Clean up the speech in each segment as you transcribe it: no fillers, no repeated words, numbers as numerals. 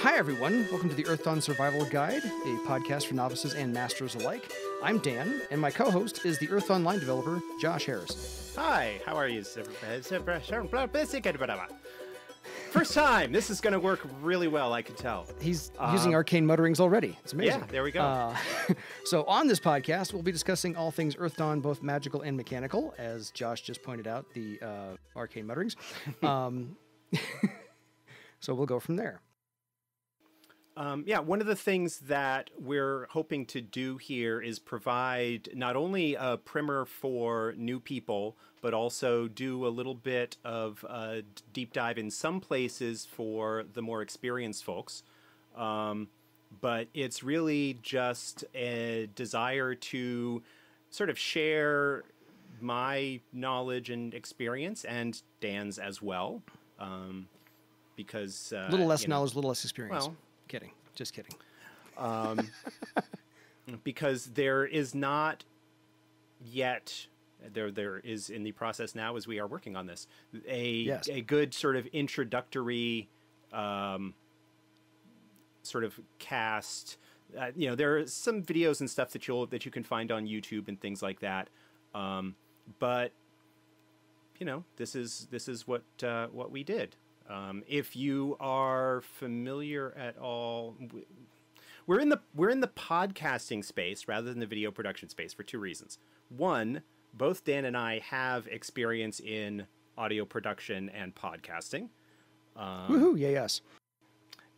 Hi, everyone. Welcome to the Earthdawn Survival Guide, a podcast for novices and masters alike. I'm Dan, and my co-host is the Earthdawn line developer, Josh Harrison. Hi, how are you? First time. This is going to work really well, I can tell. He's using arcane mutterings already. It's amazing. Yeah, there we go. So on this podcast, we'll be discussing all things Earthdawn, both magical and mechanical, as Josh just pointed out, the arcane mutterings. So we'll go from there. Yeah, one of the things that we're hoping to do here is provide not only a primer for new people, but also do a little bit of a deep dive in some places for the more experienced folks. But it's really just a desire to sort of share my knowledge and experience, and Dan's as well. Because a little less knowledge, a little less experience. Well, kidding. Just kidding. Because there is not yet, there is in the process now as we are working on this, a good sort of introductory sort of cast. There are some videos and stuff that you can find on YouTube and things like that. But this is what we did. If you are familiar at all, we're in the podcasting space rather than the video production space for two reasons. One, both Dan and I have experience in audio production and podcasting. Woohoo! Yeah, yes.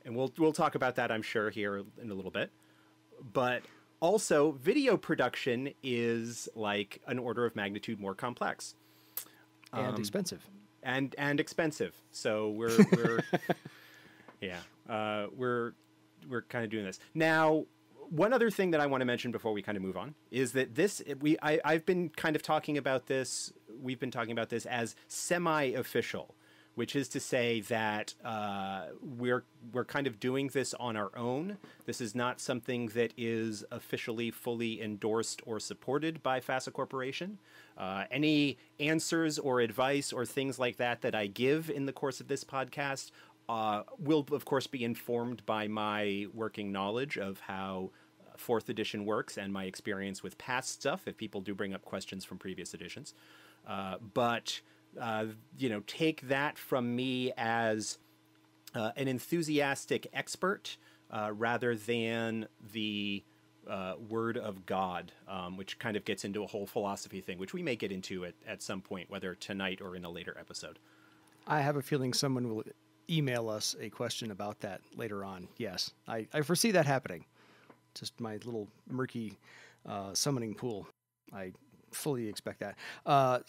And we'll talk about that, I'm sure, here in a little bit. But also, video production is like an order of magnitude more complex and expensive. And expensive. So we're we're kind of doing this. Now, one other thing that I want to mention before we kind of move on is that I've been kind of talking about this. We've been talking about this as semi-official, which is to say that we're kind of doing this on our own. This is not something that is officially fully endorsed or supported by FASA Corporation. Any answers or advice or things like that I give in the course of this podcast will, of course, be informed by my working knowledge of how 4th edition works and my experience with past stuff, if people do bring up questions from previous editions. But take that from me as an enthusiastic expert rather than the word of God, which kind of gets into a whole philosophy thing, which we may get into at some point, whether tonight or in a later episode. I have a feeling someone will email us a question about that later on. Yes, I foresee that happening. Just my little murky summoning pool. I fully expect that.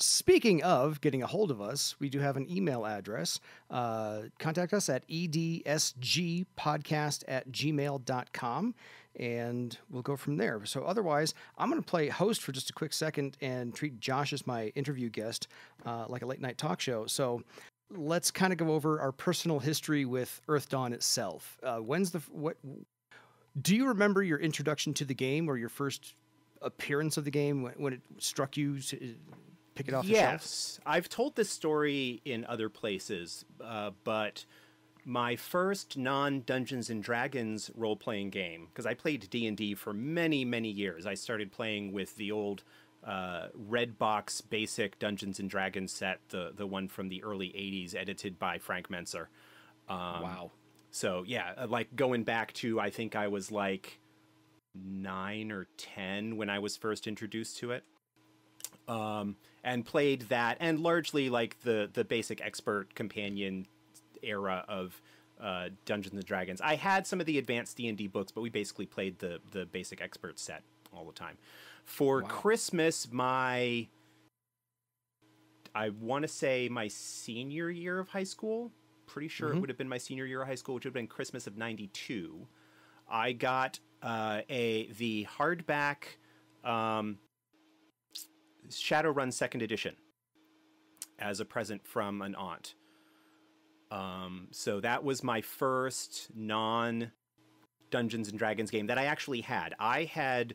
Speaking of getting a hold of us, we do have an email address. Contact us at edsgpodcast@gmail.com, and we'll go from there. So otherwise, I'm going to play host for just a quick second and treat Josh as my interview guest, like a late night talk show. So let's kind of go over our personal history with Earthdawn itself. Do you remember your introduction to the game or your first appearance of the game when it struck you to pick it off the shelf? Yes, I've told this story in other places, but my first non-Dungeons and Dragons role-playing game, because I played D&D for many, many years. I started playing with the old red box basic Dungeons and Dragons set, the one from the early 80s, edited by Frank Menser. Wow. So yeah, like going back to, I think I was like 9 or 10 when I was first introduced to it, and played that, and largely like the basic expert companion era of Dungeons and Dragons. I had some of the advanced D&D books, but we basically played the basic expert set all the time. For Christmas, I want to say my senior year of high school, pretty sure it would have been my senior year of high school, which would have been Christmas of '92, I got the hardback Shadowrun 2nd edition as a present from an aunt. So that was my first non-Dungeons and Dragons game that I actually had. I had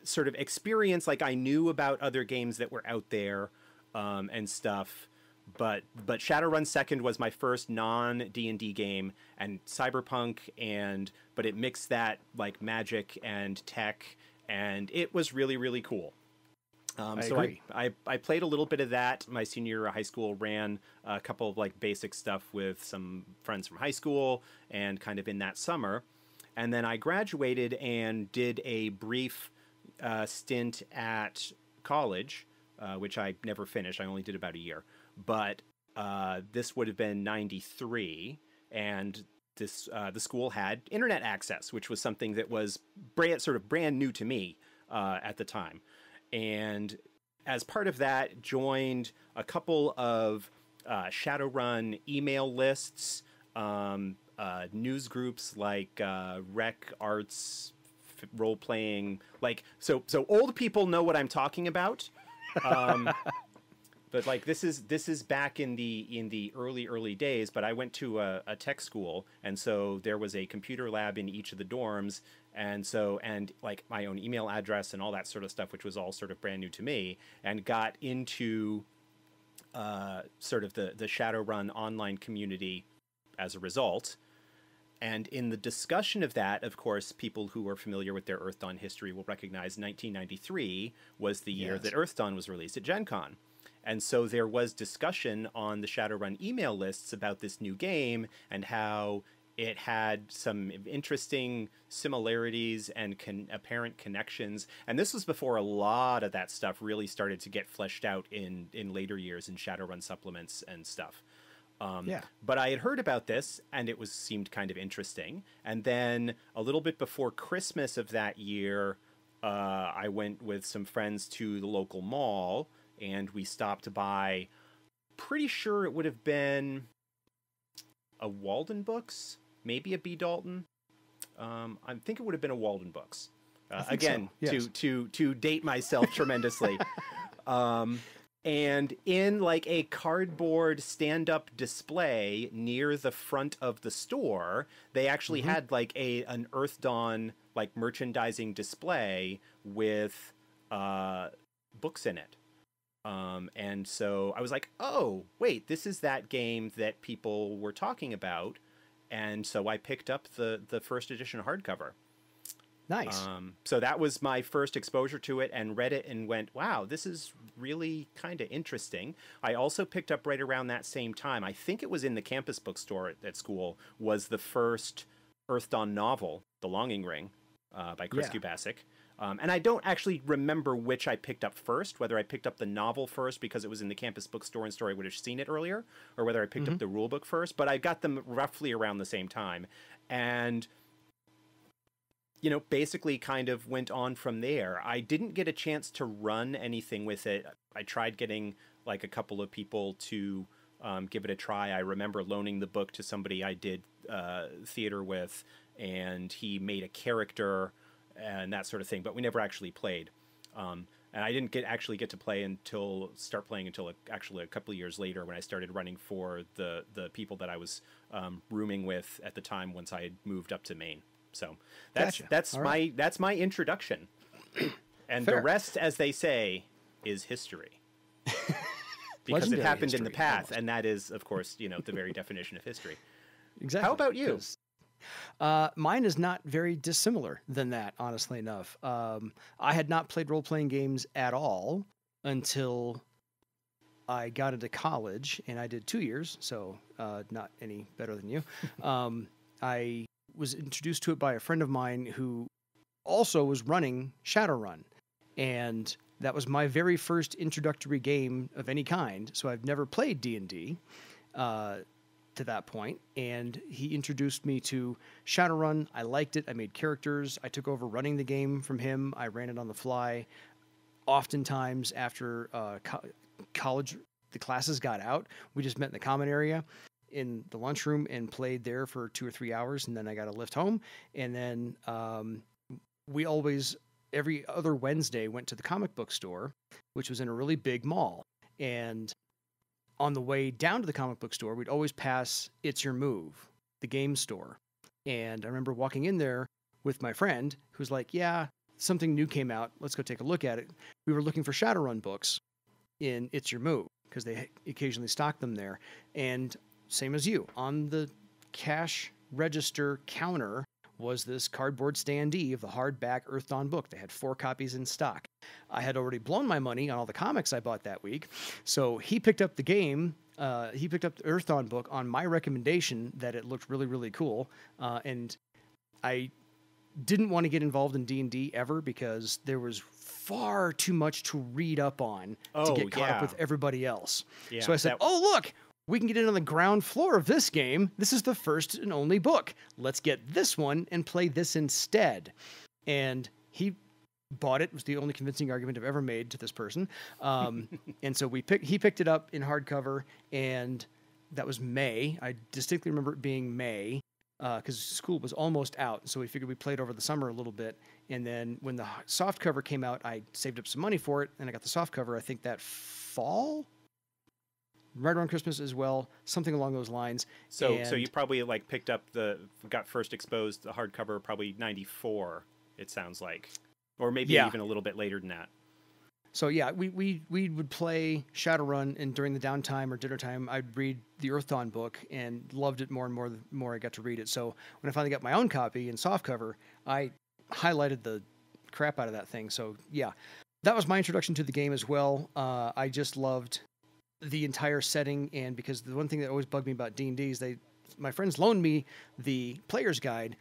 sort of experienced, like I knew about other games that were out there and stuff, but Shadowrun Second was my first non D&D game, and Cyberpunk, but it mixed that like magic and tech, and it was really, really cool. I played a little bit of that my senior year of high school, ran a couple of like basic stuff with some friends from high school and kind of in that summer. And then I graduated and did a brief stint at college, which I never finished. I only did about a year. But this would have been 93, and the school had internet access, which was something that was brand new to me at the time. And as part of that, joined a couple of Shadowrun email lists, news groups like Rec Arts, role playing. Like so old people know what I'm talking about. But like this is back in the early days. But I went to a tech school, and so there was a computer lab in each of the dorms, and like my own email address and all that sort of stuff, which was all sort of brand new to me, and got into sort of the Shadowrun online community as a result. And in the discussion of that, of course, people who are familiar with their Earthdawn history will recognize 1993 was the year that Earthdawn was released at Gen Con. And so there was discussion on the Shadowrun email lists about this new game and how it had some interesting similarities and apparent connections. And this was before a lot of that stuff really started to get fleshed out in later years in Shadowrun supplements and stuff. But I had heard about this, and it seemed kind of interesting. And then a little bit before Christmas of that year, I went with some friends to the local mall, and we stopped by, pretty sure it would have been a Walden Books, maybe a B. Dalton. I think it would have been a Walden Books. Again, so. Yes. to date myself tremendously. And in like a cardboard stand-up display near the front of the store, they actually had like an Earthdawn like merchandising display with books in it. And so I was like, oh, wait, this is that game that people were talking about. And so I picked up the first edition hardcover. Nice. So that was my first exposure to it, and read it and went, wow, this is really kind of interesting. I also picked up right around that same time, I think it was in the campus bookstore at school, was the first Earthdawn novel, The Longing Ring, by Chris Kubasik. And I don't actually remember which I picked up first, whether I picked up the novel first because it was in the campus bookstore and store I would have seen it earlier, or whether I picked up the rule book first, but I got them roughly around the same time. And, you know, basically kind of went on from there. I didn't get a chance to run anything with it. I tried getting like a couple of people to give it a try. I remember loaning the book to somebody I did theater with, and he made a character and that sort of thing, but we never actually played. And I didn't actually get to start playing until actually a couple of years later, when I started running for the people that I was rooming with at the time once I had moved up to Maine. So that's my introduction. And Fair. The rest, as they say, is history. Because it happened in the past, and that is, of course, you know, the very definition of history. Exactly. How about you? Mine is not very dissimilar than that, honestly enough. I had not played role-playing games at all until I got into college, and I did 2 years, so not any better than you. I was introduced to it by a friend of mine who also was running Shadowrun, and that was my very first introductory game of any kind, so I've never played D&D to that point, and he introduced me to Shadowrun. I liked it. I made characters. I took over running the game from him. I ran it on the fly. Oftentimes after college, the classes got out, we just met in the common area in the lunchroom and played there for 2 or 3 hours, and then I got a lift home. And then we always, every other Wednesday, went to the comic book store, which was in a really big mall. And on the way down to the comic book store, we'd always pass It's Your Move, the game store. And I remember walking in there with my friend who's like, yeah, something new came out. Let's go take a look at it. We were looking for Shadowrun books in It's Your Move. because they occasionally stock them there. And same as you, on the cash register counter was this cardboard standee of the hardback Earthdawn book. They had 4 copies in stock. I had already blown my money on all the comics I bought that week, so he picked up the game. He picked up the Earthdawn book on my recommendation that it looked really, really cool. And I didn't want to get involved in D&D ever because there was far too much to read up on to get caught up with everybody else. Yeah, so I said, oh, look, we can get in on the ground floor of this game. This is the first and only book. Let's get this one and play this instead. And he bought it. It was the only convincing argument I've ever made to this person. And so he picked it up in hardcover, and that was May. I distinctly remember it being May because school was almost out. So we figured we played over the summer a little bit. And then when the soft cover came out, I saved up some money for it, and I got the soft cover, I think that fall? Right around Christmas as well, something along those lines. So you probably like got first exposed the hardcover probably 94, it sounds like. Or maybe even a little bit later than that. So yeah, we would play Shadowrun, and during the downtime or dinner time, I'd read the Earthdawn book and loved it more and more the more I got to read it. So when I finally got my own copy in softcover, I highlighted the crap out of that thing. So yeah, that was my introduction to the game as well. I just loved the entire setting, and because the one thing that always bugged me about D&D is my friends loaned me the player's guide,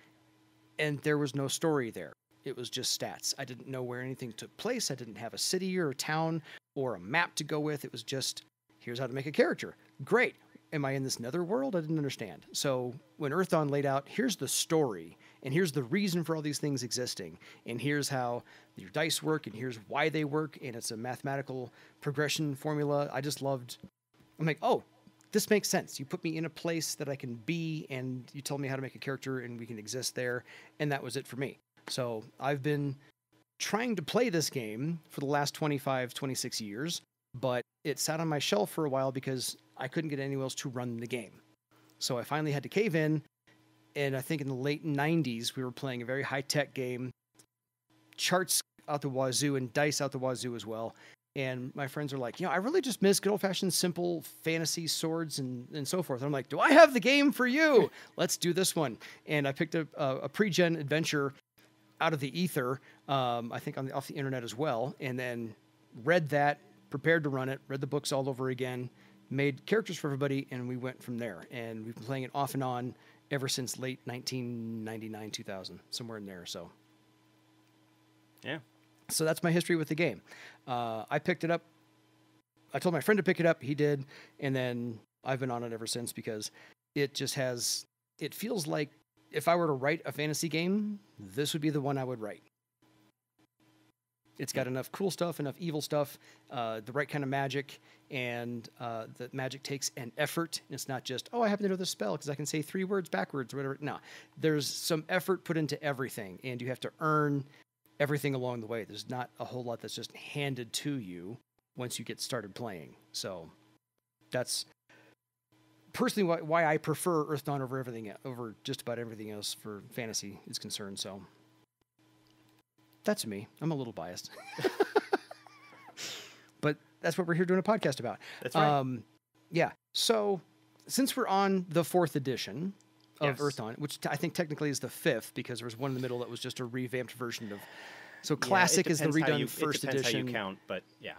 and there was no story there. It was just stats. I didn't know where anything took place. I didn't have a city or a town or a map to go with. It was just, here's how to make a character. Great. Am I in this nether world? I didn't understand. So when Earthdawn laid out, here's the story, and here's the reason for all these things existing, and here's how your dice work, and here's why they work, and it's a mathematical progression formula. I just loved, I'm like, oh, this makes sense. You put me in a place that I can be, and you tell me how to make a character, and we can exist there, and that was it for me. So I've been trying to play this game for the last 25, 26 years, but it sat on my shelf for a while because I couldn't get anyone else to run the game. So I finally had to cave in, and I think in the late 90s, we were playing a very high-tech game, charts out the wazoo and dice out the wazoo as well. And my friends are like, I really just miss good old-fashioned simple fantasy swords and so forth. And I'm like, do I have the game for you? Let's do this one. And I picked up a pre-gen adventure out of the ether, I think off the internet as well, and then read that, prepared to run it, read the books all over again, made characters for everybody, and we went from there. And we've been playing it off and on ever since late 1999, 2000, somewhere in there. So, yeah. So that's my history with the game. I picked it up. I told my friend to pick it up. He did, and then I've been on it ever since because it just has. It feels like if I were to write a fantasy game, this would be the one I would write. It's got enough cool stuff, enough evil stuff, the right kind of magic, and the magic takes an effort. It's not just, I happen to know this spell because I can say 3 words backwards or whatever. No, there's some effort put into everything, and you have to earn everything along the way. There's not a whole lot that's just handed to you once you get started playing. So that's personally why I prefer Earthdawn over just about everything else for fantasy is concerned. So that's me. I'm a little biased. But that's what we're here doing a podcast about. That's right. Yeah. So since we're on the 4th edition of Earthdawn, which I think technically is the 5th because there was one in the middle that was just a revamped version of. So classic is the redone first edition. It depends how you count, but yeah.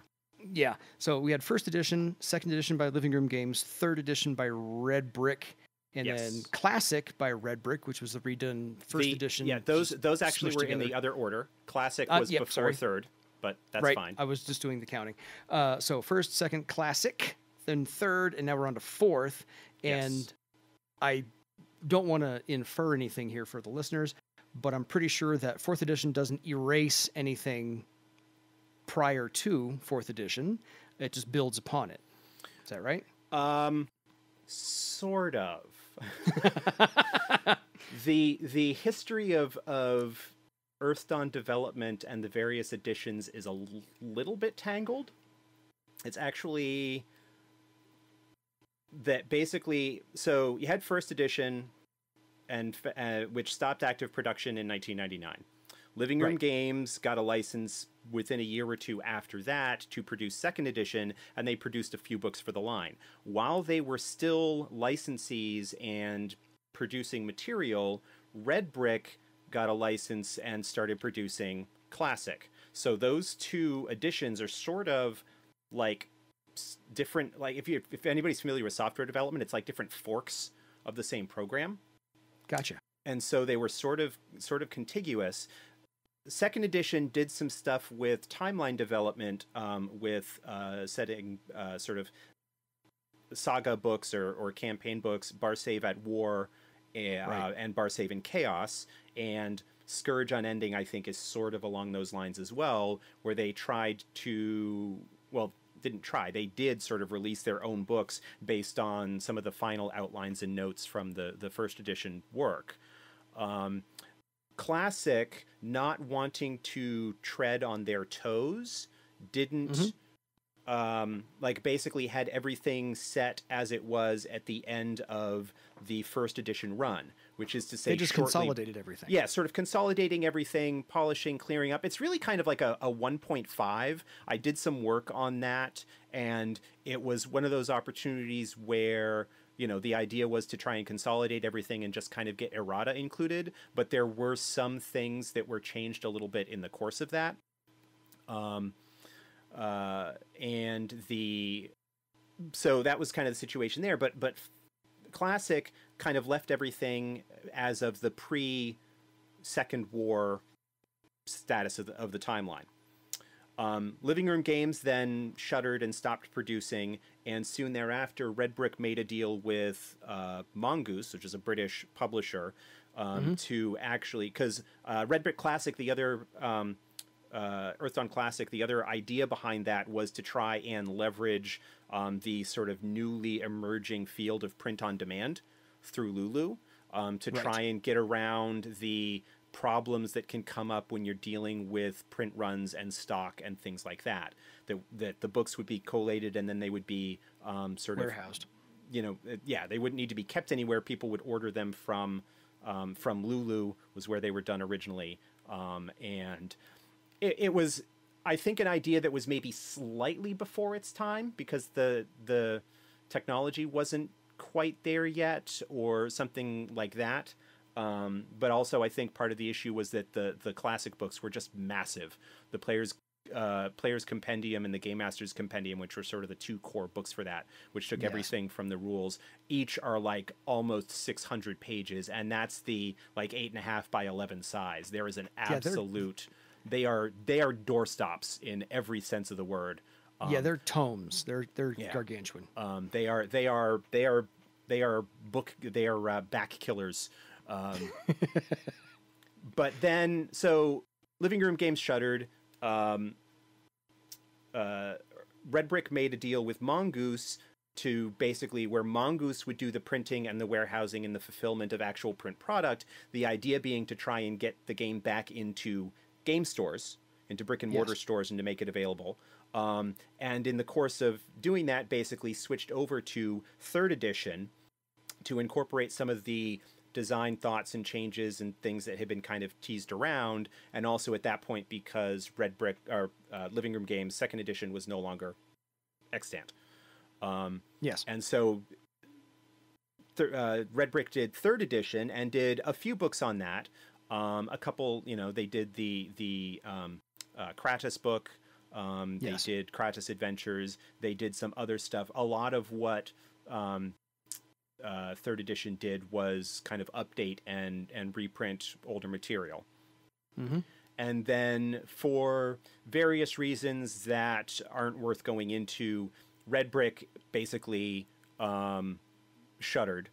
Yeah. So we had 1st edition, 2nd edition by Living Room Games, 3rd edition by Red Brick, and then Classic by Red Brick, which was the redone 1st edition. Yeah, those actually were in the other order. Classic was before 3rd, but that's fine. I was just doing the counting. So 1st, 2nd, Classic, then 3rd, and now we're on to 4th. And I don't want to infer anything here for the listeners, but I'm pretty sure that 4th edition doesn't erase anything prior to 4th edition. It just builds upon it. Is that right? Sort of. The history of Earthdawn development and the various editions is a little bit tangled. It's actually that basically, so you had 1st edition, and which stopped active production in 1999. Living Room Right. Games got a license within a year or two after that to produce second edition, and they produced a few books for the line. While they were still licensees and producing material, Red Brick got a license and started producing Classic. So those two editions are sort of like different, like if anybody's familiar with software development, it's like different forks of the same program. Gotcha. And so they were sort of contiguous. Second edition did some stuff with timeline development, with setting sort of saga books or campaign books, Bar Save at War, and Bar Save in Chaos, and Scourge Unending, I think, is sort of along those lines as well, where they tried to, well, didn't try, they did sort of release their own books based on some of the final outlines and notes from the first edition work. Classic, not wanting to tread on their toes, didn't like basically had everything set as it was at the end of the first edition run, which is to say they just consolidated everything. Yeah, sort of consolidating everything, polishing, clearing up. It's really kind of like a 1.5. I did some work on that, and it was one of those opportunities where, you know, the idea was to try and consolidate everything and just kind of get errata included, but there were some things that were changed a little bit in the course of that. So that was kind of the situation there, but Classic kind of left everything as of the pre-Second War status of the timeline. Living Room Games then shuttered and stopped producing, and soon thereafter, Red Brick made a deal with Mongoose, which is a British publisher, to actually, because Red Brick Classic, the other Earthdawn Classic, the other idea behind that was to try and leverage the sort of newly emerging field of print on demand through Lulu, to try and get around the problems that can come up when you're dealing with print runs and stock and things like that. That the books would be collated and then they would be sort warehoused. of, you know, they wouldn't need to be kept anywhere. People would order them from Lulu, was where they were done originally, and it was, I think, an idea that was maybe slightly before its time because the technology wasn't quite there yet or something like that. But also I think part of the issue was that the classic books were just massive. The Player's Compendium and the Game Master's Compendium, which were sort of the two core books for that, which took everything from the rules, each are like almost 600 pages. And that's the like 8.5 by 11 size. There is an absolute... They are doorstops in every sense of the word. They're tomes. They're gargantuan. They are back killers. But then, so Living Room Games shuttered. Red Brick made a deal with Mongoose to basically where Mongoose would do the printing and the warehousing and the fulfillment of actual print product. The idea being to try and get the game back into game stores, into brick and mortar stores, and to make it available. And in the course of doing that, basically switched over to third edition to incorporate some of the design thoughts and changes and things that had been kind of teased around. And also at that point, because Red Brick or Living Room Games second edition was no longer extant. And so Red Brick did third edition and did a few books on that. A couple, you know, they did the Kratos book. They did Kratos Adventures. They did some other stuff. A lot of what third edition did was kind of update and reprint older material. And then for various reasons that aren't worth going into, Red Brick basically shuttered,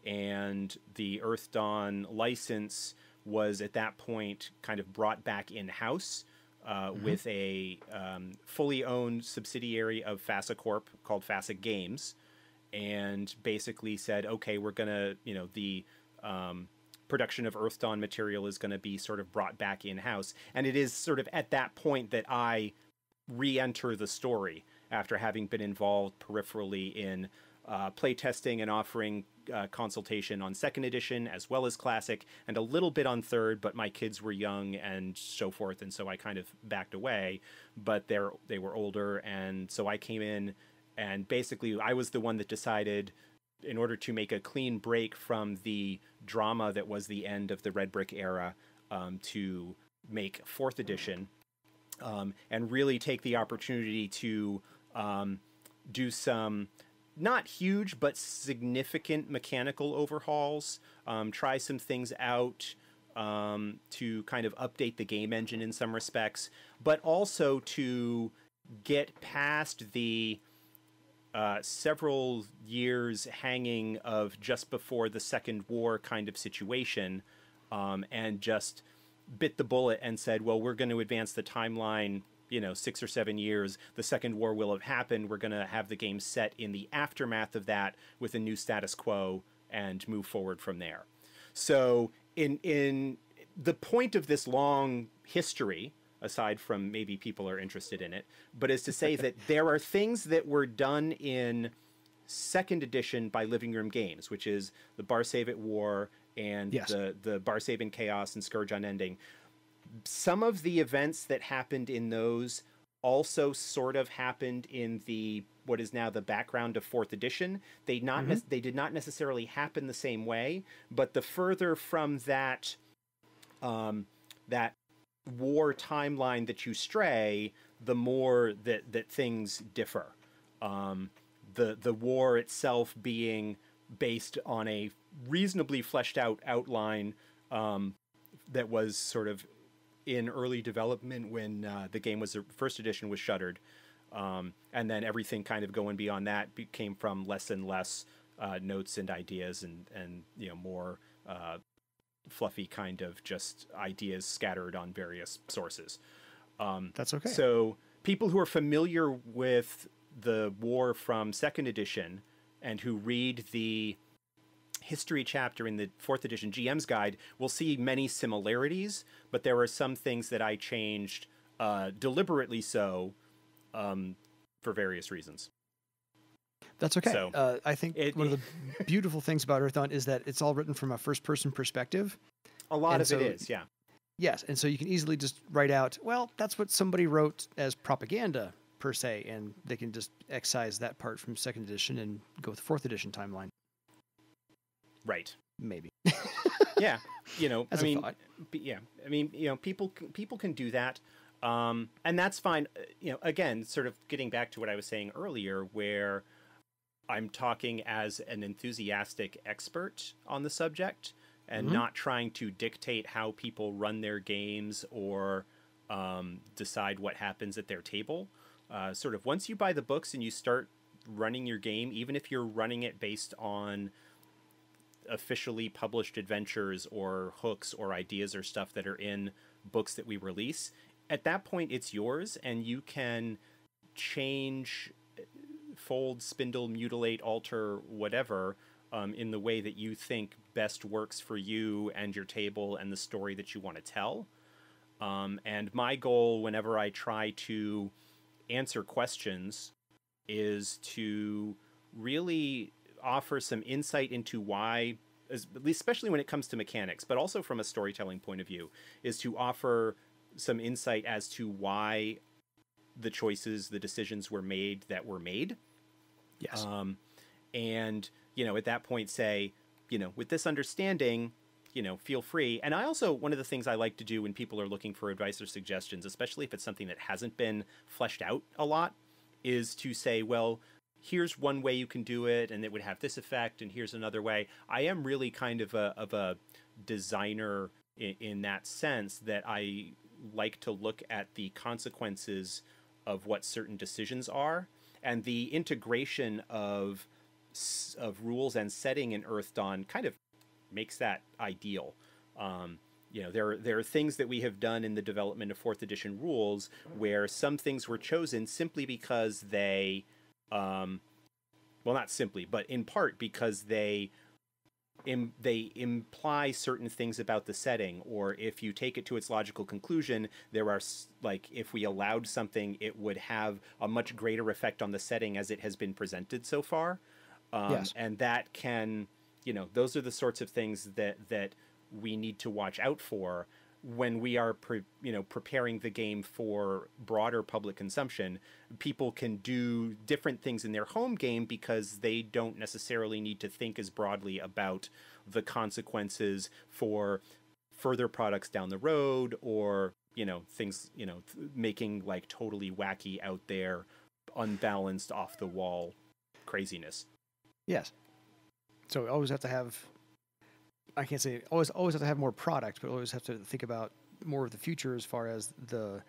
and the Earthdawn license was at that point kind of brought back in-house with a fully owned subsidiary of FASA Corp called FASA Games, and basically said, okay, we're going to, you know, the production of Earthdawn material is going to be sort of brought back in-house. And it is sort of at that point that I re-enter the story after having been involved peripherally in playtesting and offering consultation on second edition as well as classic, and a little bit on third, but my kids were young and so forth, and so I kind of backed away. But they were older, and so I came in, and basically I was the one that decided, in order to make a clean break from the drama that was the end of the Red Brick era, to make fourth edition, and really take the opportunity to do some not huge but significant mechanical overhauls, try some things out, to kind of update the game engine in some respects, but also to get past the several years hanging of just before the Second War kind of situation, and just bit the bullet and said, well, we're going to advance the timeline, 6 or 7 years. The Second War will have happened. We're going to have the game set in the aftermath of that with a new status quo and move forward from there. So in the point of this long history, aside from maybe people are interested in it, but is to say that there are things that were done in second edition by Living Room Games, which is the Barsave at War and the Barsave in Chaos and Scourge Unending. Some of the events that happened in those also sort of happened in the what is now the background of fourth edition. They did not necessarily happen the same way, but the further from that that war timeline that you stray, the more that things differ. The war itself being based on a reasonably fleshed out outline that was sort of in early development when the game was first edition was shuttered, and then everything kind of going beyond that came from less and less notes and ideas and more fluffy kind of just ideas scattered on various sources. That's okay. So people who are familiar with the war from second edition and who read the history chapter in the fourth edition GM's guide will see many similarities, but there are some things that I changed deliberately so, for various reasons. That's okay. So, I think one of the beautiful things about Earthdawn is that it's all written from a first-person perspective. A lot of it is, yeah. Yes, and so you can easily just write out, well, that's what somebody wrote as propaganda, per se, and they can just excise that part from second edition and go with fourth edition timeline. Right. Maybe. Yeah. As a thought. Yeah. I mean, people can do that. And that's fine. Again, sort of getting back to what I was saying earlier, where I'm talking as an enthusiastic expert on the subject and not trying to dictate how people run their games or decide what happens at their table. Sort of once you buy the books and you start running your game, even if you're running it based on officially published adventures or hooks or ideas or stuff that are in books that we release, at that point it's yours, and you can change, fold, spindle, mutilate, alter, whatever, in the way that you think best works for you and your table and the story that you want to tell. And my goal whenever I try to answer questions is to really offer some insight into why, at least especially when it comes to mechanics, but also from a storytelling point of view, is to offer some insight as to why the choices, the decisions were made that were made. Yes. And, at that point say, with this understanding, feel free. And I also, one of the things I like to do when people are looking for advice or suggestions, especially if it's something that hasn't been fleshed out a lot, is to say, well, here's one way you can do it, and it would have this effect, and here's another way. I am really kind of a designer in that sense, that I like to look at the consequences of what certain decisions are, and the integration of rules and setting in Earthdawn kind of makes that ideal. There are things that we have done in the development of fourth edition rules where some things were chosen simply because they, well, not simply, but in part because they imply certain things about the setting, or if you take it to its logical conclusion, there are, like, if we allowed something, it would have a much greater effect on the setting as it has been presented so far. Yes. And that can, those are the sorts of things that we need to watch out for when we are preparing the game for broader public consumption. People can do different things in their home game because they don't necessarily need to think as broadly about the consequences for further products down the road, or things making like totally wacky, out there, unbalanced, off the wall craziness. Yes. So we always have to have, I can't say always have to have more product, but always have to think about more of the future as far as the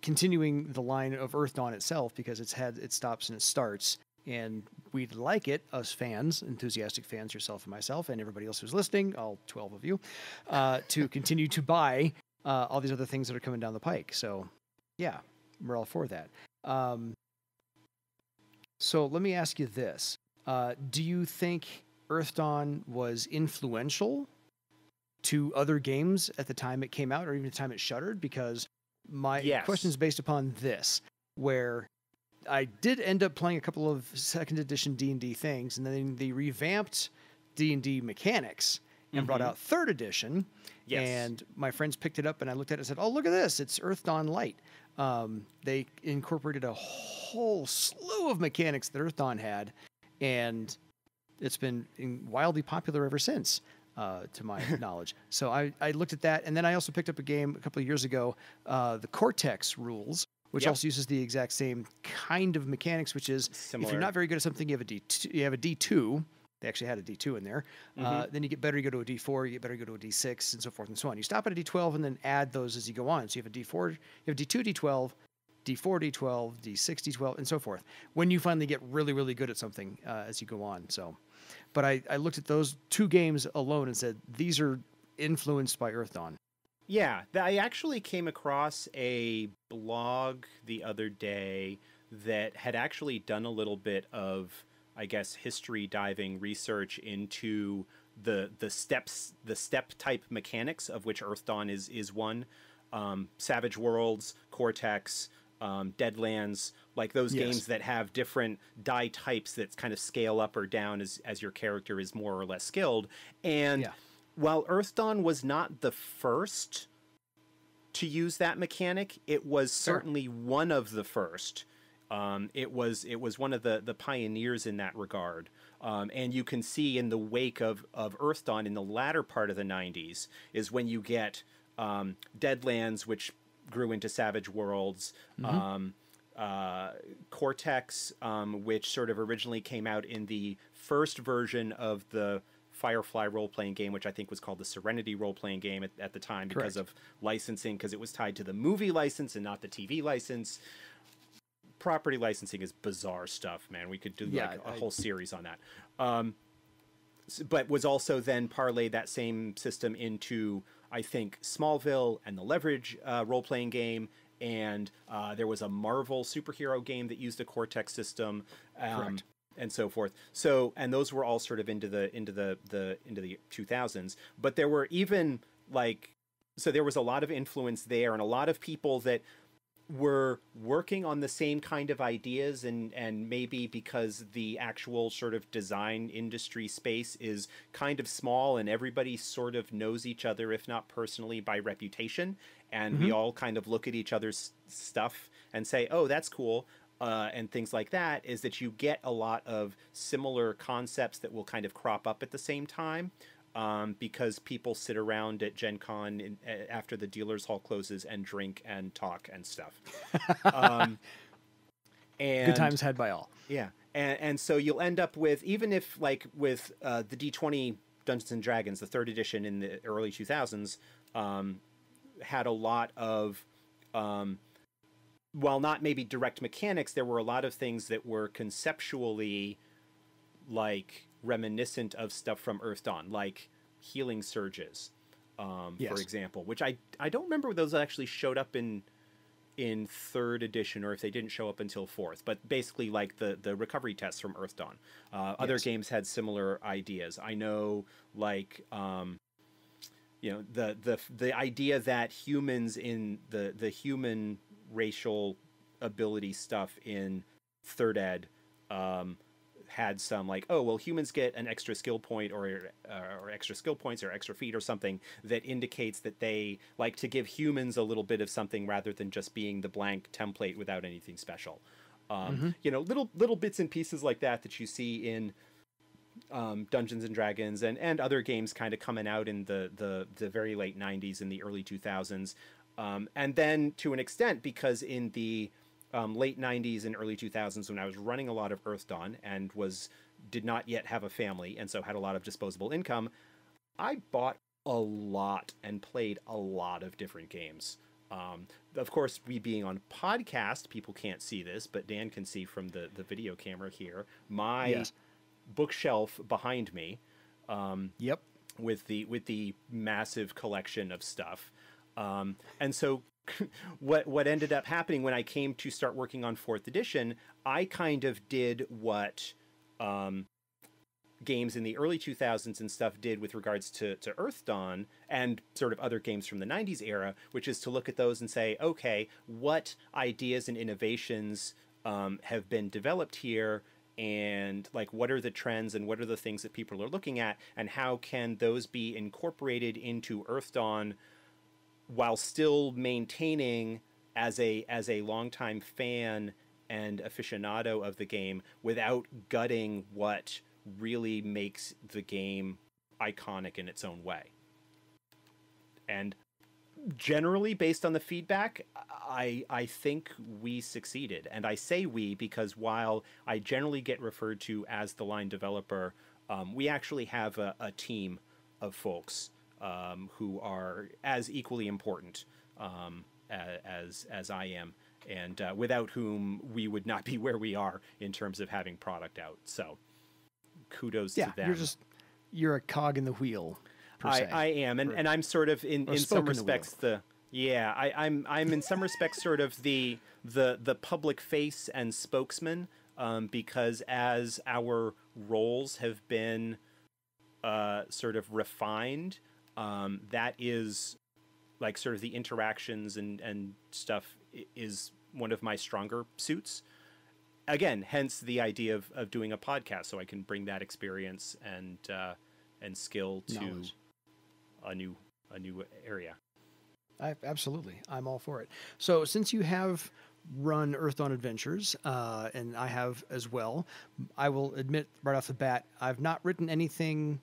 continuing the line of Earthdawn itself, because it's had its stops and its starts, and we'd like it, us fans, enthusiastic fans, yourself and myself, and everybody else who's listening, all 12 of you, to continue to buy all these other things that are coming down the pike. So, yeah, we're all for that. So let me ask you this. Do you think Earthdawn was influential to other games at the time it came out, or even the time it shuttered? Because my question is based upon this, where I did end up playing a couple of second edition D&D things, and then they revamped D&D mechanics and brought out third edition. Yes. And my friends picked it up, and I looked at it and said, "Oh, look at this! It's Earthdawn Light." They incorporated a whole slew of mechanics that Earthdawn had, and it's been wildly popular ever since, to my knowledge. So I looked at that, and then I also picked up a game a couple of years ago, the Cortex Rules, which also uses the exact same kind of mechanics, which is similar. If you're not very good at something, you have a D2. They actually had a D2 in there. Then you get better, you go to a D4, you get better, you go to a D6, and so forth and so on. You stop at a D12 and then add those as you go on. So you have a D4, you have D2, D12, D4, D12, D6, D12, and so forth, when you finally get really, really good at something as you go on. So, but I looked at those two games alone and said, these are influenced by Earthdawn. Yeah, I actually came across a blog the other day that had actually done a little bit of, I guess, history diving research into the step type mechanics, of which Earthdawn is one. Savage Worlds, Cortex, Deadlands, like those games that have different die types that kind of scale up or down as your character is more or less skilled. And while Earthdawn was not the first to use that mechanic, it was certainly one of the first. It was one of the pioneers in that regard. And you can see in the wake of Earthdawn in the latter part of the 90s is when you get Deadlands, which grew into Savage Worlds, Cortex, which sort of originally came out in the first version of the Firefly role-playing game, which I think was called the Serenity role-playing game at the time because of licensing, because it was tied to the movie license and not the TV license. Property licensing is bizarre stuff, man. We could do a whole series on that. But was also then parlayed that same system into, I think, Smallville and the Leverage role-playing game, and there was a Marvel superhero game that used the Cortex system, and so forth. So, and those were all sort of into the 2000s. But there were even there was a lot of influence there, and a lot of people that were working on the same kind of ideas, and maybe because the actual sort of design industry space is kind of small and everybody sort of knows each other, if not personally, by reputation, and we all kind of look at each other's stuff and say, oh, that's cool, and things like that, is that you get a lot of similar concepts that will kind of crop up at the same time. Because people sit around at Gen Con after the dealer's hall closes and drink and talk and stuff. And good times had by all. Yeah. And so you'll end up with, even if like with the D20 Dungeons and Dragons, the third edition in the early 2000s, had a lot of, while not maybe direct mechanics, there were a lot of things that were conceptually like reminiscent of stuff from Earthdawn, like healing surges, for example, which I don't remember if those actually showed up in third edition or if they didn't show up until fourth, but basically like the recovery tests from Earthdawn. Other games had similar ideas. I know, like the idea that humans in the human racial ability stuff in third ed had some like, oh well, humans get an extra skill point or extra skill points or extra feat or something that indicates that they like to give humans a little bit of something rather than just being the blank template without anything special. You know, little bits and pieces like that you see in Dungeons and Dragons and other games kind of coming out in the very late 90s and the early 2000s. And then to an extent, because in the late 90s and early 2000s, when I was running a lot of Earthdawn and did not yet have a family and so had a lot of disposable income, I bought a lot and played a lot of different games. Of course, we being on podcast, people can't see this, but Dan can see from the video camera here. My bookshelf behind me. Yep. With the massive collection of stuff. And so what ended up happening when I came to start working on 4th edition, I kind of did what games in the early 2000s and stuff did with regards to Earthdawn and sort of other games from the 90s era, which is to look at those and say, okay, what ideas and innovations have been developed here, and like what are the trends and what are the things that people are looking at, and how can those be incorporated into Earthdawn while still maintaining as a longtime fan and aficionado of the game without gutting what really makes the game iconic in its own way. And generally, based on the feedback, I think we succeeded. And I say we because while I generally get referred to as the line developer, we actually have a team of folks who are as equally important as I am, and without whom we would not be where we are in terms of having product out. So kudos to them. You're a cog in the wheel. I am, and I'm sort of in some respects I'm in some respects sort of the public face and spokesman, because as our roles have been sort of refined, that is like sort of the interactions and stuff is one of my stronger suits. Again, hence the idea of doing a podcast, so I can bring that experience and skill to knowledge. a new area. Absolutely, I'm all for it. So since you have run Earthdawn Adventures, and I have as well, I will admit right off the bat, I've not written anything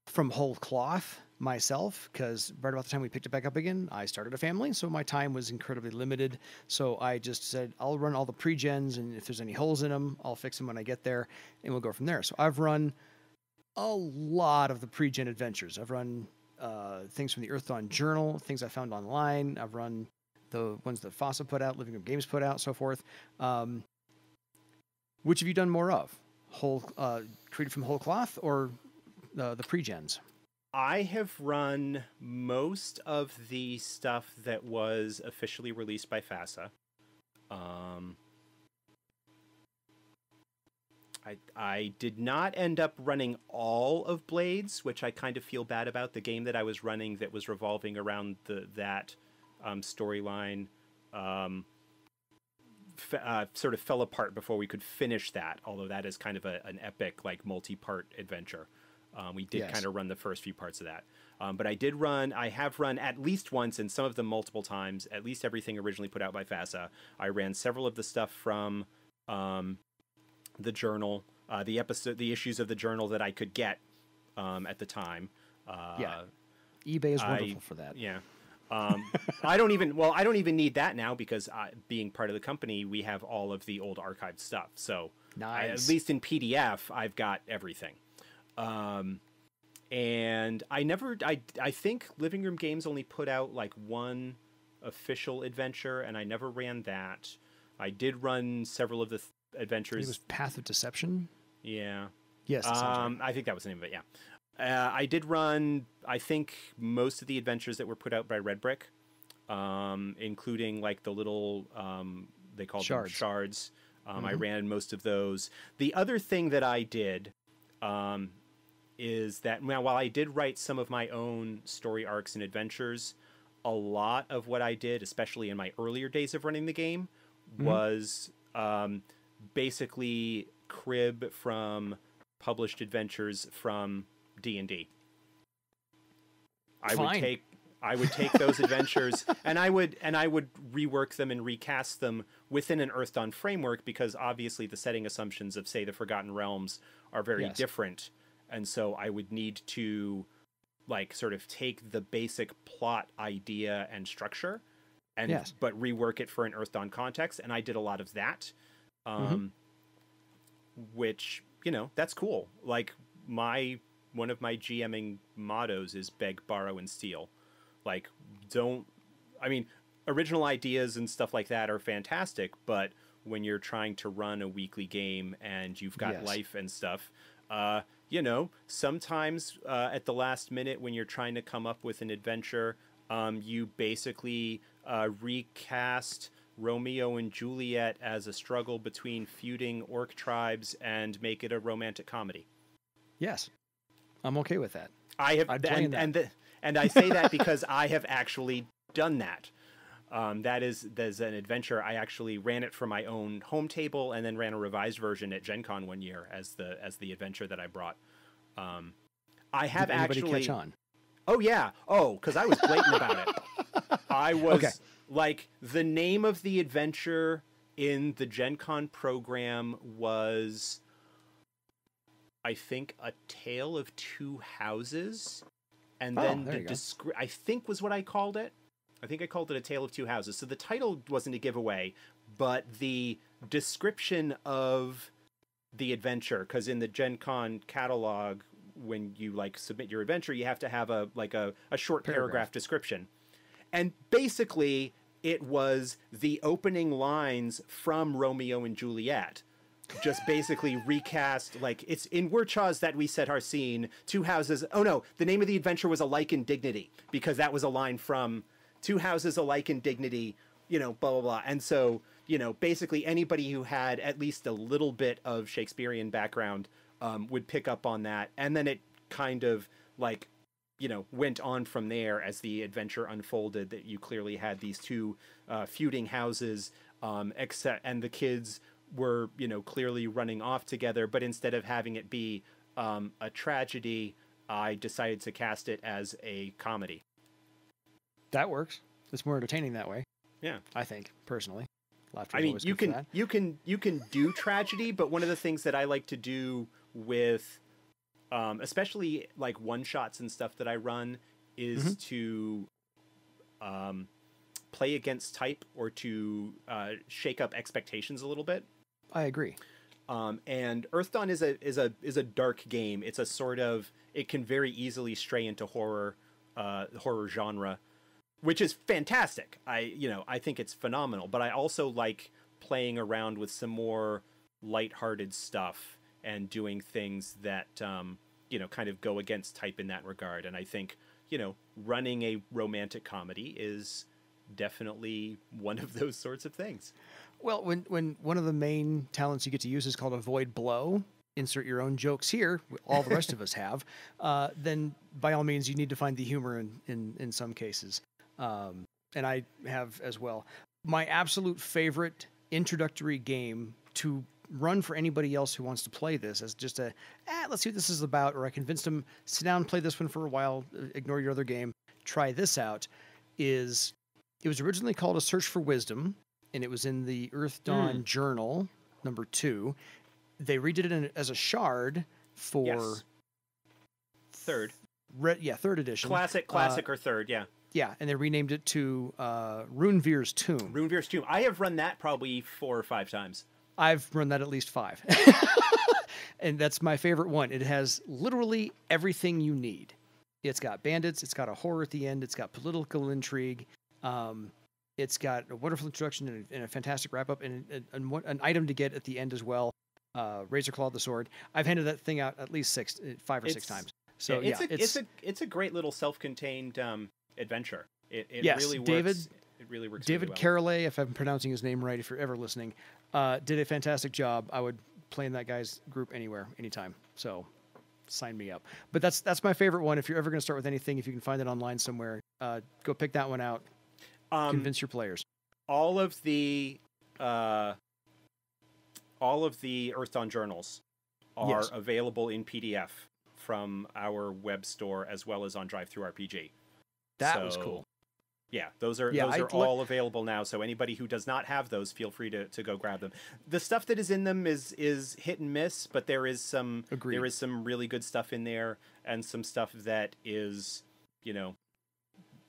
from whole cloth myself, because right about the time we picked it back up again, I started a family, so my time was incredibly limited. So I just said, I'll run all the pre-gens, and if there's any holes in them, I'll fix them when I get there, and we'll go from there. So I've run a lot of the pre-gen adventures. I've run things from the Earthdawn Journal, things I found online. I've run the ones that FOSSA put out, Living Room Games put out, so forth. Which have you done more of? Created from whole cloth or the pre-gens? I have run most of the stuff that was officially released by FASA. I did not end up running all of Blades, which I kind of feel bad about. The game that I was running that was revolving around that storyline sort of fell apart before we could finish that, although that is kind of an epic, like, multi-part adventure. We did kind of run the first few parts of that. But I have run at least once, and some of them multiple times, at least everything originally put out by FASA. I ran several of the stuff from the journal, the issues of the journal that I could get at the time. eBay is wonderful for that. Yeah. I don't even need that now, because being part of the company, we have all of the old archived stuff. So nice. At least in PDF, I've got everything. And I think Living Room Games only put out like one official adventure, and I never ran that. I did run several of the adventures. It was Path of Deception. Yeah. Yes. Right. I think that was the name of it. Yeah. I did run, I think, most of the adventures that were put out by Red Brick, including like the little, they called them shards. I ran most of those. The other thing that I did, is that while I did write some of my own story arcs and adventures, a lot of what I did, especially in my earlier days of running the game, was basically crib from published adventures from D&D. I would take those adventures and I would rework them and recast them within an Earthdawn framework, because obviously the setting assumptions of, say, the Forgotten Realms are very different. And so I would need to like sort of take the basic plot idea and structure and but rework it for an Earthdawn context. And I did a lot of that. Which, you know, that's cool. Like one of my GMing mottos is beg, borrow, and steal. Like, original ideas and stuff like that are fantastic, but when you're trying to run a weekly game and you've got life and stuff, you know, sometimes at the last minute when you're trying to come up with an adventure, you basically recast Romeo and Juliet as a struggle between feuding orc tribes and make it a romantic comedy. Yes, I'm okay with that. And I say that because I have actually done that. There's an adventure. I actually ran it for my own home table and then ran a revised version at Gen Con one year as the adventure that I brought. I have Did anybody catch on? Oh yeah. Oh, because I was blatant about it. I was like, the name of the adventure in the Gen Con program was, I think, A Tale of Two Houses. And then I think was what I called it. I think I called it A Tale of Two Houses. So the title wasn't a giveaway, but the description of the adventure, because in the Gen Con catalog, when you like submit your adventure, you have to have a short paragraph description. And basically it was the opening lines from Romeo and Juliet. Just basically recast, like, it's in Werchaw's that we set our scene, two houses. Oh no, the name of the adventure was Alike in Dignity, because that was a line from Two Houses Alike in Dignity, you know, blah, blah, blah. And so, you know, basically anybody who had at least a little bit of Shakespearean background would pick up on that. And then it kind of like, you know, went on from there as the adventure unfolded, that you clearly had these two feuding houses, and the kids were, you know, clearly running off together, but instead of having it be a tragedy, I decided to cast it as a comedy. That works. It's more entertaining that way. Yeah, I think personally. I mean, you can do tragedy, but one of the things that I like to do with, especially like one shots and stuff that I run, is to play against type, or to shake up expectations a little bit. I agree. And Earthdawn is a dark game. It's a sort of, it can very easily stray into horror genre, which is fantastic. I think it's phenomenal, but I also like playing around with some more lighthearted stuff and doing things that, you know, kind of go against type in that regard. And I think, you know, running a romantic comedy is definitely one of those sorts of things. Well, when one of the main talents you get to use is called avoid blow, insert your own jokes here, all the rest of us have, then by all means you need to find the humor in some cases. And I have as well. My absolute favorite introductory game to run for anybody else who wants to play this as just let's see what this is about, or I convinced them, sit down, play this one for a while, ignore your other game, try this out, it was originally called A Search for Wisdom, and it was in the Earthdawn Journal, number 2. They redid it as a shard for third. Third edition. Classic or third, yeah. Yeah, and they renamed it to Runevir's Tomb. Runevir's Tomb. I have run that probably 4 or 5 times. I've run that at least 5. And that's my favorite one. It has literally everything you need. It's got bandits. It's got a horror at the end. It's got political intrigue. It's got a wonderful introduction and a fantastic wrap-up, and an item to get at the end as well. Razor Claw the Sword. I've handed that thing out at least 5 or 6 times. So it's a great little self-contained adventure. It really works. It really works. David really well. Carolay, if I'm pronouncing his name right, if you're ever listening, did a fantastic job. I would play in that guy's group anywhere, anytime. So sign me up. But that's my favorite one. If you're ever going to start with anything, if you can find it online somewhere, go pick that one out. Convince your players. All of the all of the Earthdawn journals are Yes. available in PDF from our web store as well as on DriveThruRPG. That was cool. Yeah, those are all available now. So anybody who does not have those, feel free to go grab them. The stuff that is in them is hit and miss, but there is some really good stuff in there, and some stuff that is, you know,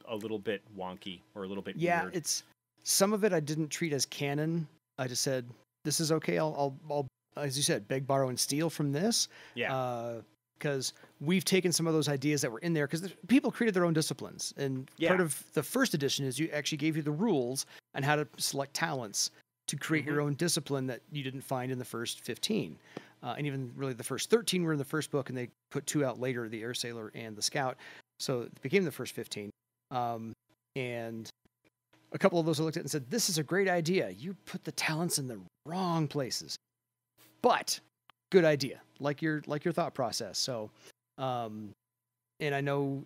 a little bit wonky or a little bit weird. It's some of it I didn't treat as canon. I just said, this is okay. I'll as you said, beg, borrow, and steal from this. Yeah. Because we've taken some of those ideas that were in there, because people created their own disciplines. And part of the first edition is you actually gave you the rules on how to select talents to create your own discipline that you didn't find in the first 15. And even really the first 13 were in the first book, and they put 2 out later, the Air Sailor and the Scout. So it became the first 15. And a couple of those I looked at and said, this is a great idea. You put the talents in the wrong places. But good idea, like your thought process. So, and I know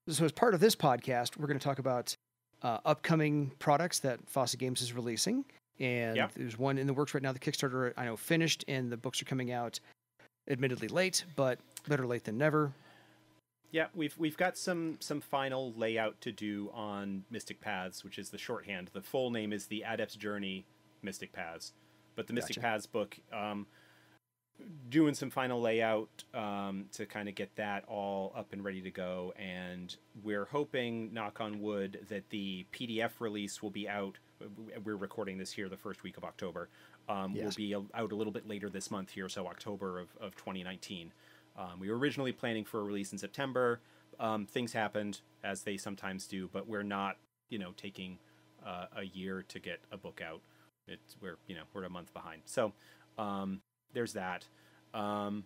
so as part of this podcast, we're going to talk about upcoming products that Fosse Games is releasing. And there's one in the works right now. The Kickstarter, I know, finished, and the books are coming out admittedly late, but better late than never. Yeah, we've got some final layout to do on Mystic Paths, which is the shorthand. The full name is the Adept's Journey Mystic Paths. But the Mystic Paths book, doing some final layout to kind of get that all up and ready to go. And we're hoping, knock on wood, that the PDF release will be out. We're recording this here the first week of October. Will be out a little bit later this month here, so October of 2019. We were originally planning for a release in September. Things happened, as they sometimes do, but we're not, taking a year to get a book out. We're a month behind. So there's that. And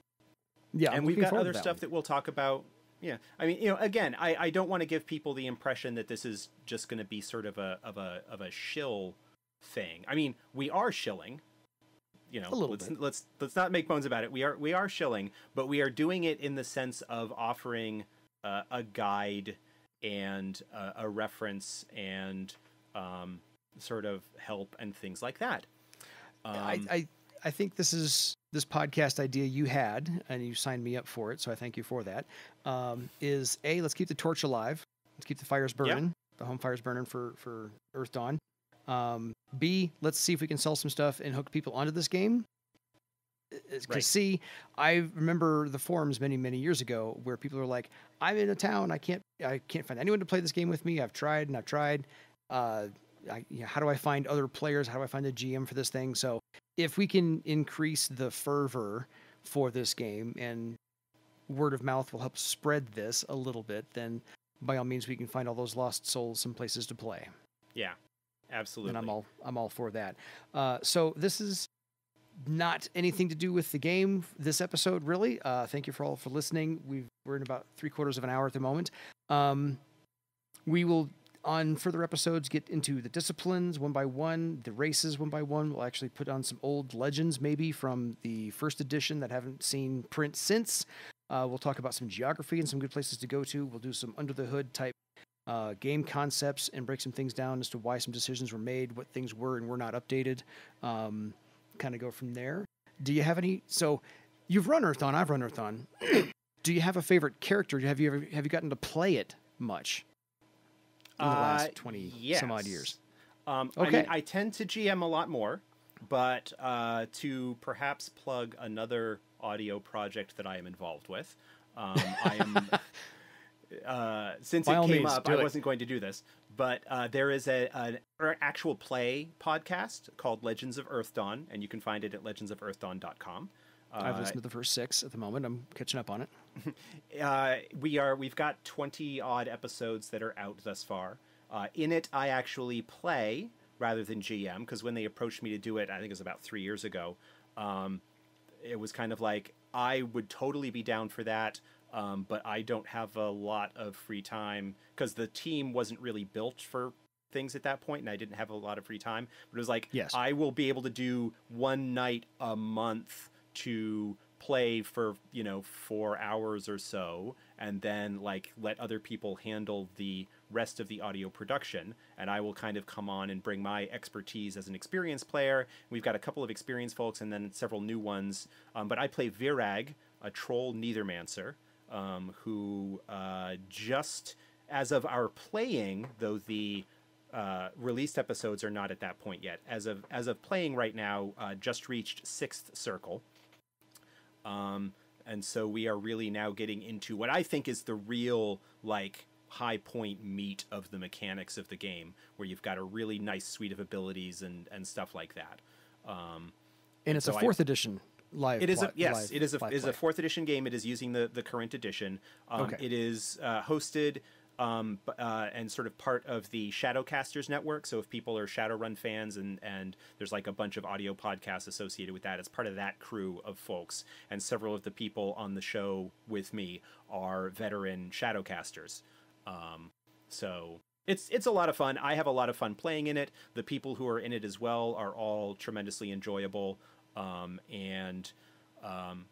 we've got other stuff that we'll talk about. Yeah, I mean, again, I don't want to give people the impression that this is just going to be sort of a shill thing. I mean, we are shilling. A little bit. Let's not make bones about it. We are shilling, but we are doing it in the sense of offering a guide and a reference and sort of help and things like that. I think this podcast idea you had, and you signed me up for it, so I thank you for that. Is let's keep the torch alive. Let's keep the fires burning. The home fires burning for Earthdawn. B, let's see if we can sell some stuff and hook people onto this game. Because C, I remember the forums many, many years ago where people are like, I'm in a town, I can't find anyone to play this game with me. I've tried. How do I find other players? How do I find a GM for this thing? So if we can increase the fervor for this game, and word of mouth will help spread this a little bit, then by all means we can find all those lost souls some places to play. Yeah, absolutely. And I'm all for that. So this is not anything to do with the game, this episode, really. Thank you for listening. We're in about 3/4 of an hour at the moment. We will, on further episodes, get into the disciplines one by one, the races one by one. We'll actually put on some old legends, maybe from the first edition that haven't seen print since. We'll talk about some geography and some good places to go to. We'll do some under the hood type game concepts and break some things down as to why some decisions were made, what things were and were not updated. Kind of go from there. Do you have any? So you've run Earthdawn. I've run Earthdawn. Do you have a favorite character? Have you gotten to play it much in the last 20 some odd years? Okay. I mean, I tend to GM a lot more, but to perhaps plug another audio project that I am involved with, I am. Since it came up, I wasn't going to do this, but there is an actual play podcast called Legends of Earthdawn, and you can find it at legendsoferthdawn.com. I've listened to the first 6 at the moment. I'm catching up on it. We've got 20 odd episodes that are out thus far. In it, I actually play rather than GM, because when they approached me to do it, I think it was about 3 years ago, it was kind of like, I would totally be down for that. But I don't have a lot of free time because the team wasn't really built for things at that point, and I didn't have a lot of free time. But it was like, I will be able to do one night a month to play for 4 hours or so, and then like let other people handle the rest of the audio production, and I will kind of come on and bring my expertise as an experienced player. We've got a couple of experienced folks and then several new ones, but I play Virag, a troll neithermancer, who just as of our playing, though the released episodes are not at that point yet, as of playing right now, just reached 6th circle. And so we are really now getting into what I think is the real like high point meat of the mechanics of the game, where you've got a really nice suite of abilities and stuff like that. And it's so a 4th edition live. It is plot, yes, live, it is a live is play. a 4th edition game. It is using the current edition. Okay. It is hosted and sort of part of the Shadowcasters network. So if people are Shadowrun fans and there's like a bunch of audio podcasts associated with that, it's part of that crew of folks. And several of the people on the show with me are veteran Shadowcasters. So it's a lot of fun. I have a lot of fun playing in it. The people who are in it as well are all tremendously enjoyable.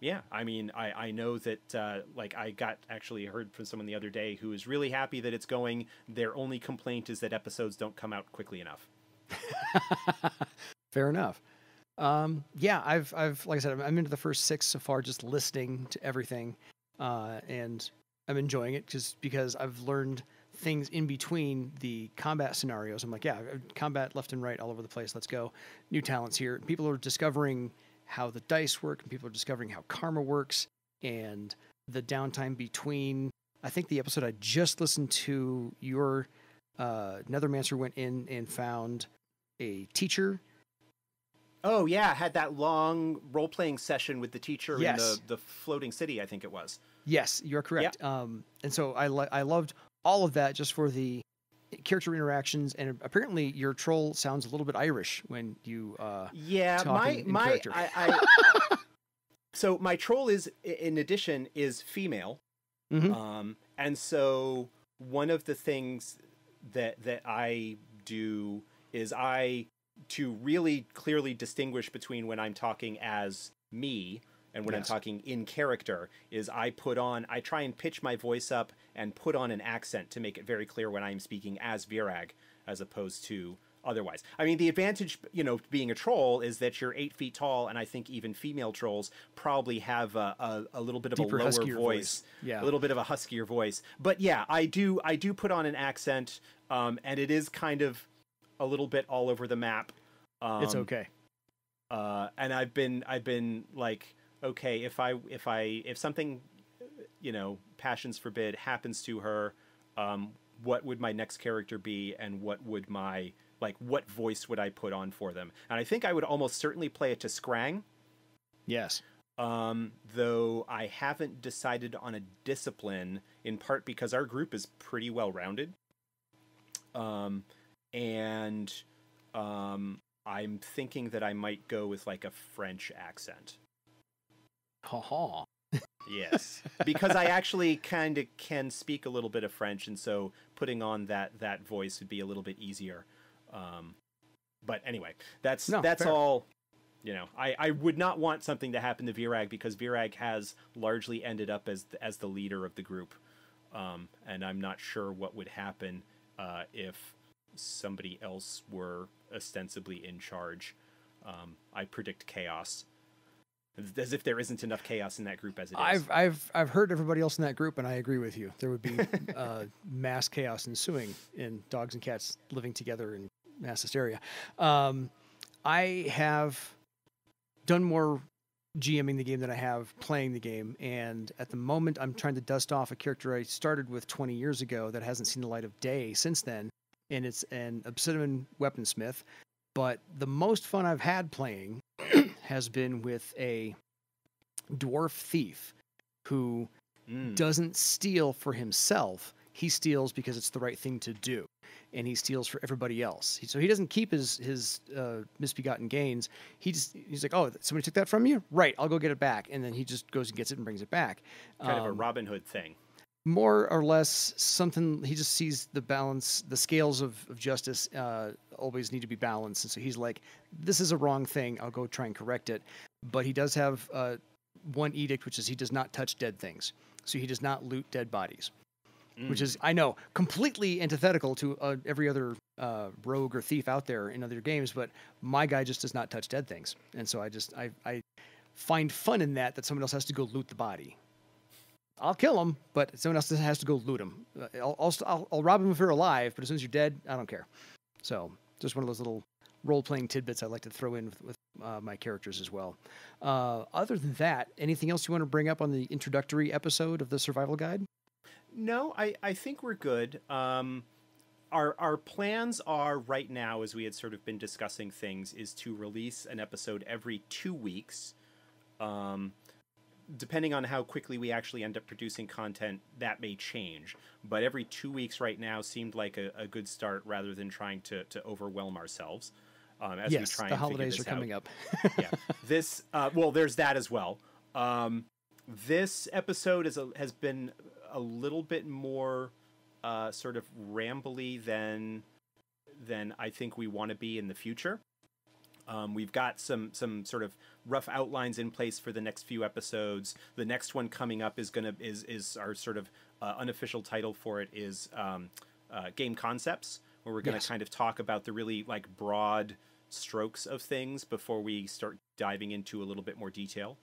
Yeah, I mean, I know that, like, I actually heard from someone the other day who is really happy that it's going. Their only complaint is that episodes don't come out quickly enough. Fair enough. Yeah, I've, like I said, I'm into the first 6 so far, just listening to everything. And I'm enjoying it because I've learned things in between the combat scenarios. I'm like, yeah, combat left and right all over the place. Let's go. New talents here. People are discovering how the dice work, and people are discovering how karma works, and the downtime between. I think the episode I just listened to, your Nethermancer went in and found a teacher. Oh yeah, had that long role-playing session with the teacher Yes. in the floating city, I think it was. Yes, you're correct. Yeah. And so I loved all of that just for the character interactions, and apparently your troll sounds a little bit Irish when you talk in character. So my troll is, in addition, is female. Mm-hmm. And so one of the things that I do is to really clearly distinguish between when I'm talking as me and when I'm talking in character, is I try and pitch my voice up and put on an accent to make it very clear when I'm speaking as Virag as opposed to otherwise. I mean, the advantage, being a troll is that you're 8 feet tall, and I think even female trolls probably have a little bit of deeper, a lower voice. Yeah. A little bit of a huskier voice. But yeah, I do put on an accent, and it is kind of a little bit all over the map. It's okay. And I've been like, okay, if something, passions forbid, happens to her, what would my next character be, and what would what voice would I put on for them? And I think I would almost certainly play it to Scrang. Yes. Though I haven't decided on a discipline, in part because our group is pretty well rounded. I'm thinking that I might go with like a French accent. Ha ha. Yes, because I actually kind of can speak a little bit of French, and so putting on that voice would be a little bit easier. But anyway, that's fair. All. I would not want something to happen to Virag, because Virag has largely ended up as the leader of the group, and I'm not sure what would happen if somebody else were ostensibly in charge. I predict chaos. As if there isn't enough chaos in that group as it is. I've heard everybody else in that group, and I agree with you. There would be mass chaos ensuing in dogs and cats living together in mass hysteria. I have done more GMing the game than I have playing the game, and at the moment I'm trying to dust off a character I started with 20 years ago that hasn't seen the light of day since then, and it's an Obsidian weaponsmith. But the most fun I've had playing has been with a dwarf thief who doesn't steal for himself. He steals because it's the right thing to do, and he steals for everybody else. So he doesn't keep his misbegotten gains. He's like, oh, somebody took that from you? Right, I'll go get it back. And then he just goes and gets it and brings it back. Kind of a Robin Hood thing. More or less something. He just sees the balance, the scales of justice always need to be balanced. And so he's like, this is a wrong thing. I'll go try and correct it. But he does have one edict, which is he does not touch dead things. So he does not loot dead bodies, which is, I know, completely antithetical to every other rogue or thief out there in other games, but my guy just does not touch dead things. And so I find fun in that someone else has to go loot the body. I'll kill him, but someone else has to go loot him. I'll rob him if you're alive, but as soon as you're dead, I don't care. So just one of those little role-playing tidbits I like to throw in with my characters as well. Other than that, anything else you want to bring up on the introductory episode of the Survival Guide? No, I think we're good. Our plans are right now, as we had sort of been discussing things, is to release an episode every 2 weeks. Depending on how quickly we actually end up producing content, that may change. But every 2 weeks right now seemed like a good start, rather than trying to overwhelm ourselves. As yes, we try the and holidays are figure coming this up. Yeah, this well, there's that as well. This episode has been a little bit more sort of rambly than I think we want to be in the future. We've got some sort of rough outlines in place for the next few episodes. The next one coming up is our sort of unofficial title for it is game concepts, where we're going to kind of talk about the really like broad strokes of things before we start diving into a little bit more detail.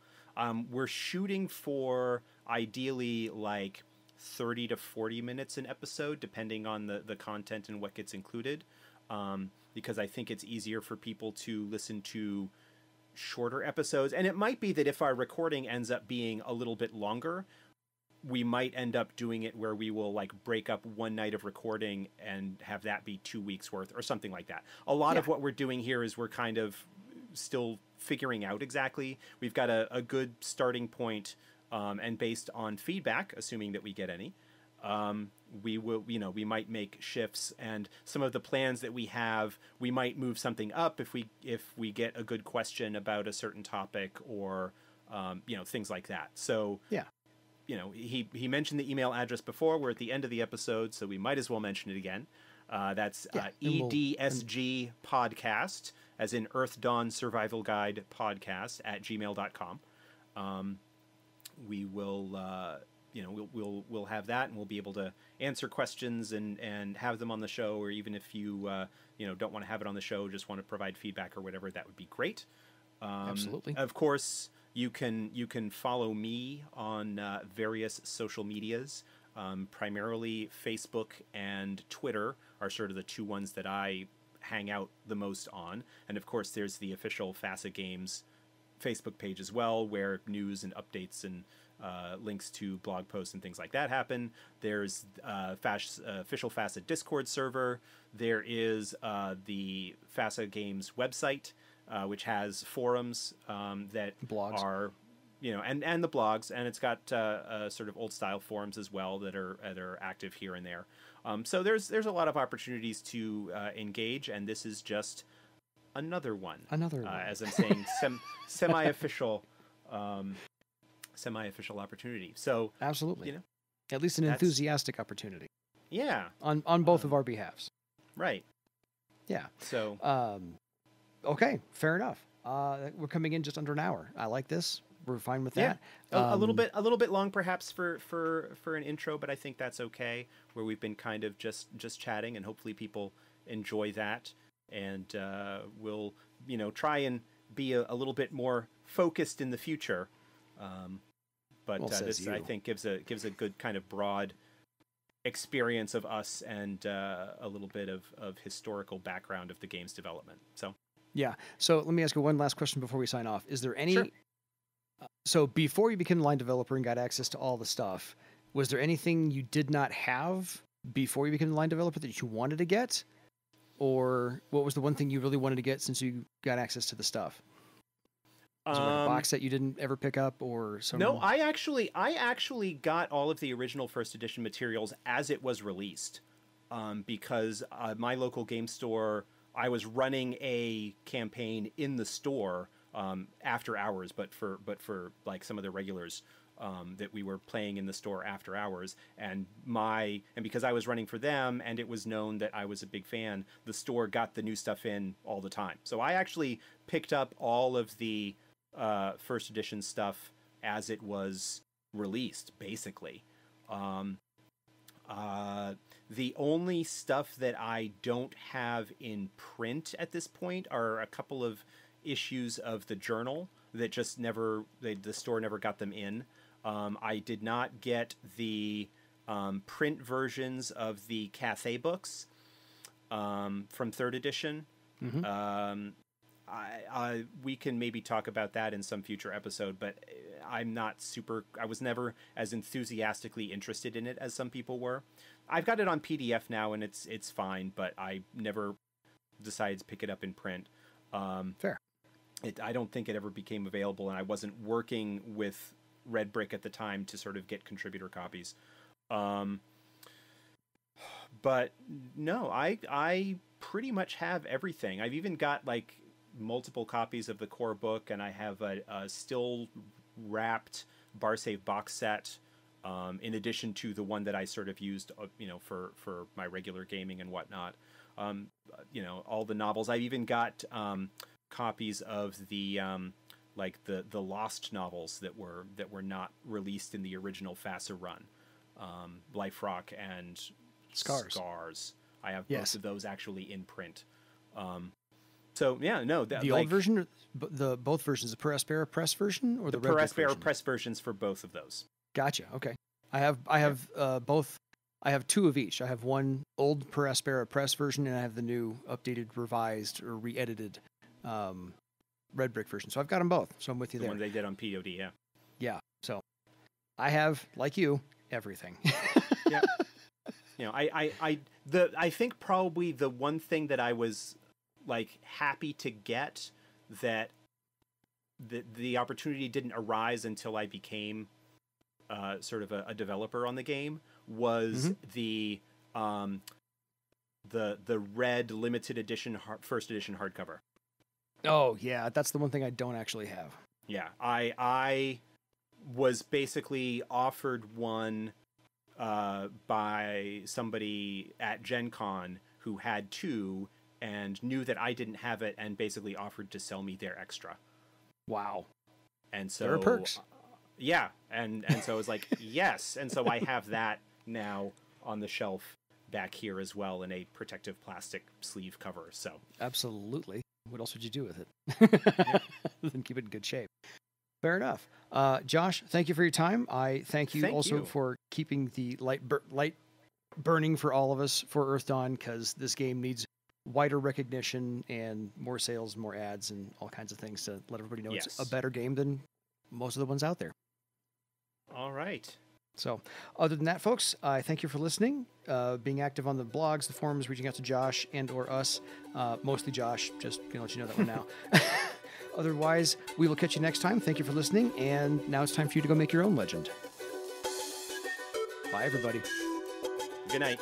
We're shooting for ideally like 30 to 40 minutes an episode, depending on the content and what gets included. Because I think it's easier for people to listen to shorter episodes. And it might be that if our recording ends up being a little bit longer, we might end up doing it where we will like break up one night of recording and have that be 2 weeks worth or something like that. A lot of what we're doing here is we're kind of still figuring out exactly. We've got a good starting point, and based on feedback, assuming that we get any, we will, we might make shifts, and some of the plans that we have, we might move something up if we get a good question about a certain topic, or things like that. So he mentioned the email address before. We're at the end of the episode, so we might as well mention it again. That's EDSG podcast, as in Earthdawn Survival Guide podcast at gmail.com. We will we'll have that, and we'll be able to answer questions and have them on the show, or even if you don't want to have it on the show, just want to provide feedback or whatever, that would be great. Absolutely. Of course, you can follow me on various social medias. Primarily Facebook and Twitter are sort of the two ones that I hang out the most on. And of course, there's the official FASA Games Facebook page as well, where news and updates and links to blog posts and things like that happen. There's official FASA Discord server. There is the FASA Games website, which has forums that blogs are, and the blogs, and it's got sort of old style forums as well that are active here and there. So there's a lot of opportunities to engage, and this is just another one. As I'm saying, semi-official opportunity. So absolutely, at least an enthusiastic opportunity. Yeah, on both of our behalves. Right. Yeah. So okay, fair enough. We're coming in just under an hour. I like this. We're fine with that. Yeah. A little bit long perhaps for an intro, but I think that's okay, where we've been kind of just chatting, and hopefully people enjoy that, and we'll try and be a little bit more focused in the future. But this I think gives a good kind of broad experience of us, and a little bit of historical background of the game's development. So so let me ask you one last question before we sign off. Is there any Sure. So before you became a line developer and got access to all the stuff, was there anything you did not have before you became a line developer that you wanted to get? Or what was the one thing you really wanted to get since you got access to the stuff? Was there like a box that you didn't ever pick up, or some? No, I actually got all of the original first edition materials as it was released, because my local game store, I was running a campaign in the store after hours, but for like some of the regulars that we were playing in the store after hours, and because I was running for them, and it was known that I was a big fan, the store got the new stuff in all the time. So I actually picked up all of the first edition stuff as it was released, basically. The only stuff that I don't have in print at this point are a couple of issues of the journal that just never, the store never got them in. I did not get the print versions of the Cathay books from 3rd edition. Mm-hmm. We can maybe talk about that in some future episode, but I was never as enthusiastically interested in it as some people were. I've got it on PDF now and it's fine, but I never decided to pick it up in print. Fair. I don't think it ever became available, and I wasn't working with Red Brick at the time to sort of get contributor copies. But no, I pretty much have everything. I've even got like multiple copies of the core book, and I have a still wrapped Bar Save box set, in addition to the one that I sort of used, for my regular gaming and whatnot. All the novels. I've even got copies of the like the lost novels that were not released in the original FASA run, Life Rock and Scars. I have both of those actually in print. So yeah, no, the old version, or both versions, the Perospera press version or the Perospera press versions for both of those. Gotcha. Okay, I have both. I have 2 of each. I have one old Perospera press version, and I have the new updated, revised, or re-edited Red Brick version. So I've got them both. So I'm with you there. The one they did on POD, yeah. Yeah. So I have, like you, everything. Yeah. I think probably the one thing that I was like happy to get, that the opportunity didn't arise until I became sort of a developer on the game, was the red limited edition first edition hardcover. Oh yeah, that's the one thing I don't actually have. Yeah, I was basically offered one by somebody at Gen Con who had 2 and knew that I didn't have it, and basically offered to sell me their extra. Wow. And so there are perks. Yeah, and so I was like, yes. And so I have that now on the shelf back here as well, in a protective plastic sleeve cover. So absolutely. What else would you do with it? Then keep it in good shape. Fair enough. Josh, thank you for your time. I thank you for keeping the light burning for all of us for Earthdawn, because this game needs wider recognition and more sales, more ads, and all kinds of things to let everybody know it's a better game than most of the ones out there. All right. So other than that, folks, I thank you for listening, being active on the blogs, the forums, reaching out to Josh and or us, mostly Josh, just going to let you know that one now. Otherwise, we will catch you next time. Thank you for listening, and now it's time for you to go make your own legend. Bye, everybody. Good night.